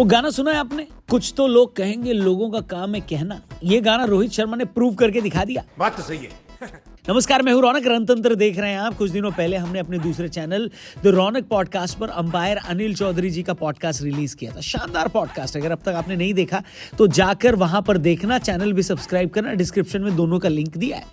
वो गाना सुना है आपने? कुछ तो लोग कहेंगे, लोगों का काम है कहना। ये गाना रोहित शर्मा ने प्रूव करके दिखा दिया। बात तो सही है। नमस्कार, मैं हूं रौनक। रणतंत्र देख रहे हैं आप। कुछ दिनों पहले हमने अपने दूसरे चैनल द रौनक पॉडकास्ट पर अंपायर अनिल चौधरी जी का पॉडकास्ट रिलीज किया था। शानदार पॉडकास्ट। अगर अब तक आपने नहीं देखा तो जाकर वहां पर देखना, चैनल भी सब्सक्राइब करना। डिस्क्रिप्शन में दोनों का लिंक दिया है।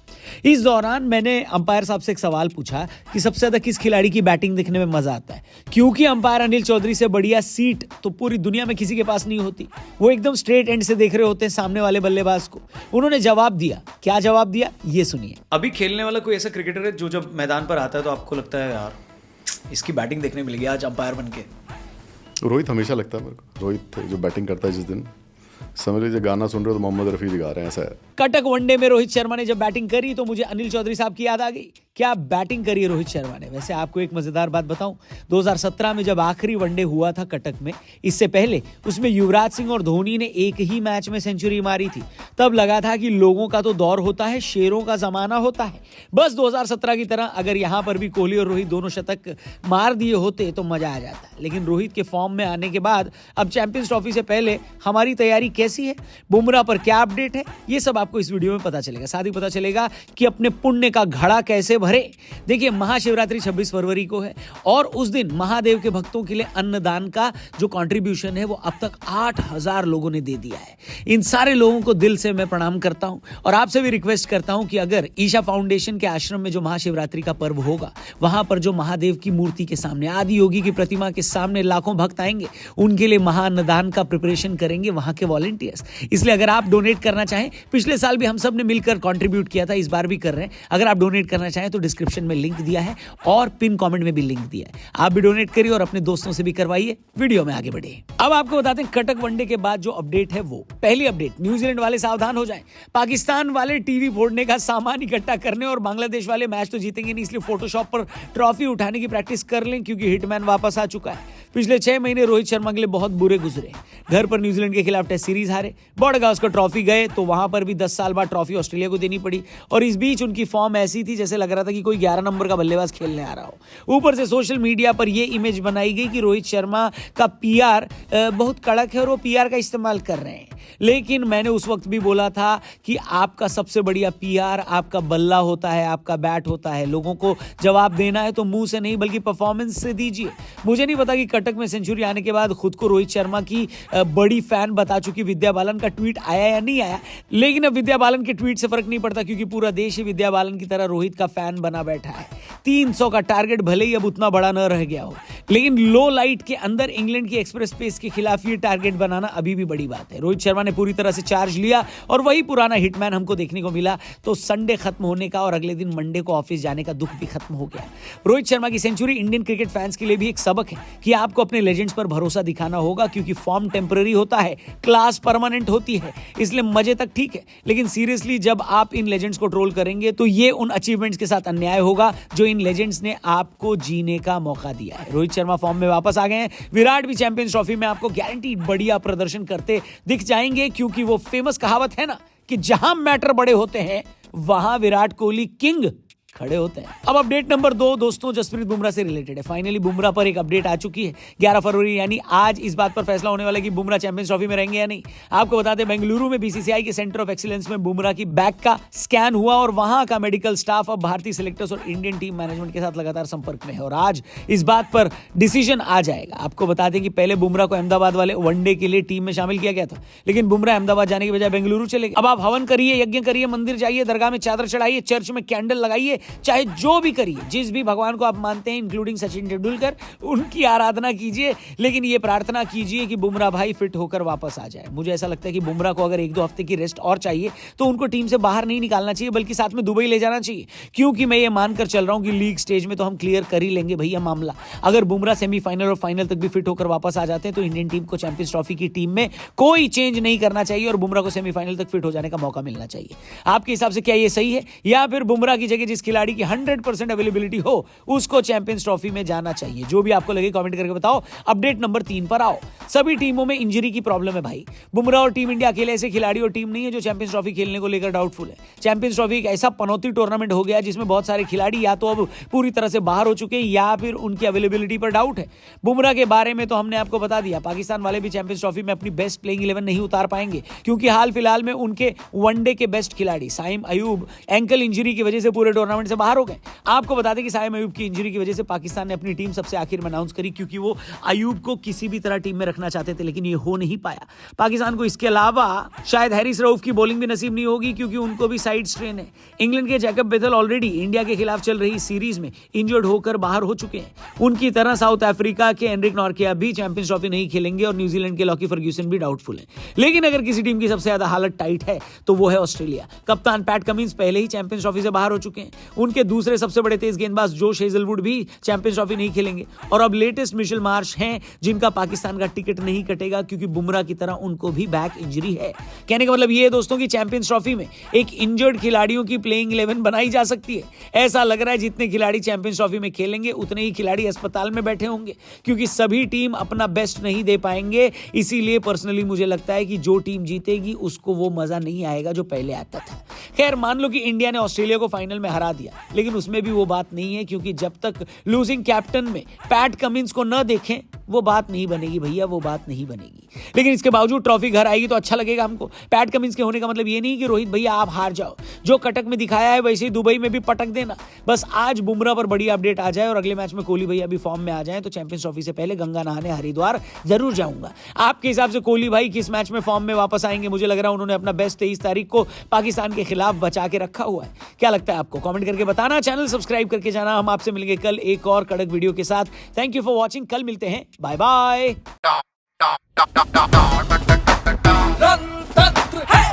इस दौरान मैंने अंपायर साहब से एक सवाल पूछा कि सबसे ज्यादा किस खिलाड़ी की बैटिंग देखने में मजा आता है, क्योंकि अंपायर अनिल चौधरी से बढ़िया सीट तो पूरी दुनिया में किसी के पास नहीं होती। वो एकदम स्ट्रेट एंड से देख रहे होते हैं सामने वाले बल्लेबाज को। उन्होंने जवाब दिया। क्या जवाब दिया ये सुनिए। अभी खेलने वाला कोई ऐसा क्रिकेटर है जो जब मैदान पर आता है तो आपको लगता है यार इसकी बैटिंग देखने मिलेगी आज अंपायर बनके? रोहित हमेशा लगता है मेरे को। रोहित जो बैटिंग करता है जिस दिन, समझ लीजिए गाना सुन रहे हो तो मोहम्मद रफी दिखा रहे हैं, ऐसा है। कटक वनडे में रोहित शर्मा ने जब बैटिंग करी तो मुझे अनिल चौधरी साहब की याद आ गई। क्या बैटिंग करी है रोहित शर्मा ने। वैसे आपको एक मजेदार बात बताऊं, 2017 में जब आखिरी वनडे हुआ था कटक में, इससे पहले उसमें युवराज सिंह और धोनी ने एक ही मैच में सेंचुरी मारी थी। तब लगा था कि लोगों का तो दौर होता है, शेरों का जमाना होता है। बस 2017 की तरह अगर यहां पर भी कोहली और रोहित दोनों शतक मार दिए होते तो मजा आ जाता। लेकिन रोहित के फॉर्म में आने के बाद अब चैंपियंस ट्रॉफी से पहले हमारी तैयारी कैसी है, बुमराह पर क्या अपडेट है, ये सब आपको इस वीडियो में पता चलेगा। साथ ही पता चलेगा कि अपने पुण्य का घड़ा कैसे भरे। देखिए, महाशिवरात्रि 26 फरवरी को है और उस दिन महादेव के भक्तों के लिए अन्नदान का जो कंट्रीब्यूशन है वो अब तक 8,000 लोगों ने दे दिया है। इन सारे लोगों को दिल से मैं प्रणाम करता हूं और आपसे भी रिक्वेस्ट करता हूं कि अगर ईशा फाउंडेशन के आश्रम में जो महाशिवरात्रि का पर्व होगा, वहां पर जो महादेव की मूर्ति के सामने, आदि योगी की प्रतिमा के सामने लाखों भक्त आएंगे, उनके लिए महाअन्नदान का प्रिपरेशन करेंगे वहां के वॉलंटियर्स। इसलिए अगर आप डोनेट करना चाहें, पिछले साल भी हम सब ने मिलकर कंट्रीब्यूट किया था, इस बार भी कर रहे हैं। अगर आप डोनेट करना चाहें तो डिस्क्रिप्शन में लिंक दिया है और पिन कमेंट में भी लिंक दिया है। आप भी डोनेट करिए और अपने दोस्तों से भी करवाइए। वीडियो में आगे बढ़िए। अब आपको बताते हैं कटक वनडे के बाद जो अपडेट है वो। पहली अपडेट, न्यूजीलैंड वाले सावधान हो जाएं। पाकिस्तान वाले टीवी फोड़ने का सामान इकट्ठा करने और बांग्लादेश वाले मैच तो जीतेंगे नहीं, इसलिए फोटोशॉप पर ट्रॉफी उठाने की प्रैक्टिस कर लें, क्योंकि हिटमैन वापस आ चुका है। पिछले 6 महीने रोहित शर्मा के लिए बहुत बुरे गुजरे। घर पर न्यूजीलैंड के खिलाफ टेस्ट सीरीज हारे, बॉर्डर ट्रॉफी गए तो वहां पर भी 10 साल बाद ट्रॉफी ऑस्ट्रेलिया को देनी पड़ी। और इस बीच उनकी फॉर्म ऐसी थी जैसे लग रहा था कि कोई 11 नंबर का बल्लेबाज खेलने आ रहा हो। ऊपर से सोशल मीडिया पर यह इमेज बनाई गई कि रोहित शर्मा का पीआर बहुत कड़क है और वो पीआर का इस्तेमाल कर रहे हैं। लेकिन मैंने उस वक्त भी बोला था कि आपका सबसे बढ़िया पीआर आपका बल्ला होता है, आपका बैट होता है। लोगों को जवाब देना है तो मुंह से नहीं बल्कि परफॉर्मेंस से दीजिए। मुझे नहीं पता कि कटक में सेंचुरी आने के बाद खुद को रोहित शर्मा की बड़ी फैन बता चुकी विद्या बालन का ट्वीट आया या नहीं आया, लेकिन अब विद्या बालन के ट्वीट से फर्क नहीं पड़ता, क्योंकि पूरा देश ही विद्या बालन की तरह रोहित का फैन बना बैठा है। 300 का टारगेट भले ही अब उतना बड़ा न रह गया हो, लेकिन लो लाइट के अंदर इंग्लैंड की एक्सप्रेस पेस के खिलाफ ये टारगेट बनाना अभी भी बड़ी बात है। रोहित शर्मा ने पूरी तरह से चार्ज लिया और वही पुराना हिटमैन हमको देखने को मिला। तो संडे खत्म होने का और अगले दिन मंडे को ऑफिस जाने का दुख भी खत्म हो गया। रोहित शर्मा की सेंचुरी इंडियन क्रिकेट फैंस के लिए भी एक सबक है कि आपको अपने लेजेंड्स पर भरोसा दिखाना होगा, क्योंकि फॉर्म टेम्पररी होता है, क्लास परमानेंट होती है। इसलिए मजे तक ठीक है, लेकिन सीरियसली जब आप इन लेजेंड्स को ट्रोल करेंगे तो ये उन अचीवमेंट्स के साथ अन्याय होगा जो इन लेजेंड्स ने आपको जीने का मौका दिया है। रोहित शर्मा फॉर्म में वापस आ गए हैं। विराट भी चैंपियंस ट्रॉफी में आपको गारंटी बढ़िया प्रदर्शन करते दिख जाएंगे, क्योंकि वो फेमस कहावत है ना कि जहां मैटर बड़े होते हैं वहां विराट कोहली किंग खड़े होते हैं। अब अपडेट नंबर 2 दोस्तों, जसप्रीत बुमराह से रिलेटेड है। फाइनली बुमराह पर एक अपडेट आ चुकी है। 11 फरवरी यानी आज इस बात पर फैसला होने वाला है कि बुमराह चैंपियंस ट्रॉफी में रहेंगे या नहीं। आपको बता दें, बेंगलुरु में बीसीसीआई के सेंटर ऑफ एक्सीलेंस में बुमराह की बैक का स्कैन हुआ और वहां का मेडिकल स्टाफ अब भारतीय सिलेक्टर्स और इंडियन टीम मैनेजमेंट के साथ लगातार संपर्क में है और आज इस बात पर डिसीजन आ जाएगा। आपको बता दें कि पहले बुमराह को अहमदाबाद वाले वनडे के लिए टीम में शामिल किया गया था, लेकिन बुमराह अहमदाबाद जाने की बजाय बेंगलुरु चले गए। अब आप हवन करिए, यज्ञ करिए, मंदिर जाइए, दरगाह में चादर चढ़ाइए, चर्च में कैंडल लगाइए, चाहे जो भी करिए, जिस भी भगवान को आप मानते हैं इंक्लूडिंग सचिन तेंदुलकर, उनकी आराधना कीजिए, लेकिन ये प्रार्थना कीजिए कि बुमराह भाई फिट होकर वापस आ जाए। मुझे ऐसा लगता है कि बुमराह को अगर 1-2 हफ्ते की रेस्ट और चाहिए तो उनको टीम से बाहर नहीं निकालना चाहिए, बल्कि साथ में दुबई ले जाना चाहिए, क्योंकि मैं ये मानकर चल रहा हूं कि लीग स्टेज में तो हम क्लियर कर ही लेंगे भैया मामला। अगर बुमराह सेमीफाइनल और फाइनल तक भी फिट होकर वापस आ जाते हैं तो इंडियन टीम को चैंपियंस ट्रॉफी की टीम में कोई चेंज नहीं करना चाहिए और बुमराह को सेमीफाइनल तक फिट हो जाने का मौका मिलना चाहिए। आपके हिसाब से क्या ये सही है, या फिर बुमराह की जगह जिस खिलाड़ी की 100% अवेलेबिलिटी हो उसको चैंपियंस ट्रॉफी में जाना चाहिए। जो भी आपको लगे कमेंट करके बताओ। अपडेट नंबर 3 पर आओ। सभी टीमों में इंजरी की प्रॉब्लम है भाई। बुमराह और टीम इंडिया अकेले ऐसे खिलाड़ी और टीम नहीं है जो चैंपियंस ट्रॉफी खेलने को लेकर डाउटफुल है। चैंपियंस ट्रॉफी एक ऐसा पनौती टूर्नामेंट हो गया जिसमें बहुत सारे खिलाड़ी या तो अब पूरी तरह से बाहर हो चुके हैं या फिर उनकी अवेलेबिलिटी पर डाउट है। बुमराह के बारे में तो हमने आपको बता दिया, पाकिस्तान वाले भी चैंपियंस ट्रॉफी में अपनी बेस्ट प्लेइंग 11 नहीं उतार पाएंगे क्योंकि हाल फिलहाल में उनके वनडे के बेस्ट खिलाड़ी साइम अयूब एंकल इंजरी की वजह से पूरे टूर्नामेंट से बाहर हो गए। आपको बता दें कि साइम अयूब की इंजरी की वजह से पाकिस्तान ने अपनी टीम सबसे आखिर में अनाउंस करी क्योंकि वो अयूब को किसी भी तरह टीम में रखना चाहते थे, लेकिन ये हो नहीं पाया। पाकिस्तान को इसके अलावा शायद हैरिस रऊफ की बॉलिंग भी नसीब नहीं होगी क्योंकि उनको भी साइड स्ट्रेन है। इंग्लैंड के जैकब बेथल ऑलरेडी इंडिया के खिलाफ चल रही सीरीज में इंजर्ड होकर बाहर हो चुके हैं। उनकी तरह साउथ अफ्रीका के एनरिक नॉर्किया भी चैंपियंस ट्रॉफी नहीं खेलेंगे और न्यूजीलैंड के लॉकी फर्ग्यूसन भी डाउटफुल है। लेकिन अगर किसी टीम की सबसे ज्यादा हालत टाइट है तो वो है ऑस्ट्रेलिया। कप्तान पैट कमिंस पहले ही चैंपियंस ट्रॉफी से बाहर हो चुके हैं। उनके दूसरे सबसे बड़े तेज गेंदबाज जोश हेजलवुड भी चैंपियंस ट्रॉफी नहीं खेलेंगे और अब लेटेस्ट मिशेल मार्श हैं जिनका पाकिस्तान का टिकट नहीं कटेगा क्योंकि बुमराह की तरह उनको भी बैक इंजरी है। कहने का मतलब ये है दोस्तों कि चैंपियंस ट्रॉफी में एक इंजर्ड खिलाड़ियों की प्लेइंग 11 बनाई जा सकती है। ऐसा लग रहा है जितने खिलाड़ी चैंपियंस ट्रॉफी में खेलेंगे उतने ही खिलाड़ी अस्पताल में बैठे होंगे क्योंकि सभी टीम अपना बेस्ट नहीं दे पाएंगे। इसीलिए पर्सनली मुझे लगता है कि जो टीम जीतेगी उसको वो मजा नहीं आएगा जो पहले आता था। खैर मान लो कि इंडिया ने ऑस्ट्रेलिया को फाइनल में हरा दिया, लेकिन उसमें भी वो बात नहीं है क्योंकि जब तक लूजिंग कैप्टन में पैट कमिंस को न देखें वो बात नहीं बनेगी भैया, वो बात नहीं बनेगी। लेकिन इसके बावजूद ट्रॉफी घर आएगी तो अच्छा लगेगा हमको। पैट कमिंस के होने का मतलब ये नहीं कि रोहित भैया आप हार जाओ। जो कटक में दिखाया है वैसे ही दुबई में भी पटक देना। बस आज बुमराह पर बड़ी अपडेट आ जाए और अगले मैच में कोहली भैया भी फॉर्म में आ जाए तो चैंपियंस ट्रॉफी से पहले गंगा नहाने हरिद्वार जरूर जाऊंगा। आपके हिसाब से कोहली भाई किस मैच में फॉर्म में वापस आएंगे? मुझे लग रहा है उन्होंने अपना बेस्ट 23 तारीख को पाकिस्तान के खिलाफ बचा के रखा हुआ है। क्या लगता है आपको? कमेंट करके बताना, चैनल सब्सक्राइब करके जाना। हम आपसे मिलेंगे कल एक और कड़क वीडियो के साथ। Thank you for watching. कल मिलते हैं। Bye bye. रणतंत्र है।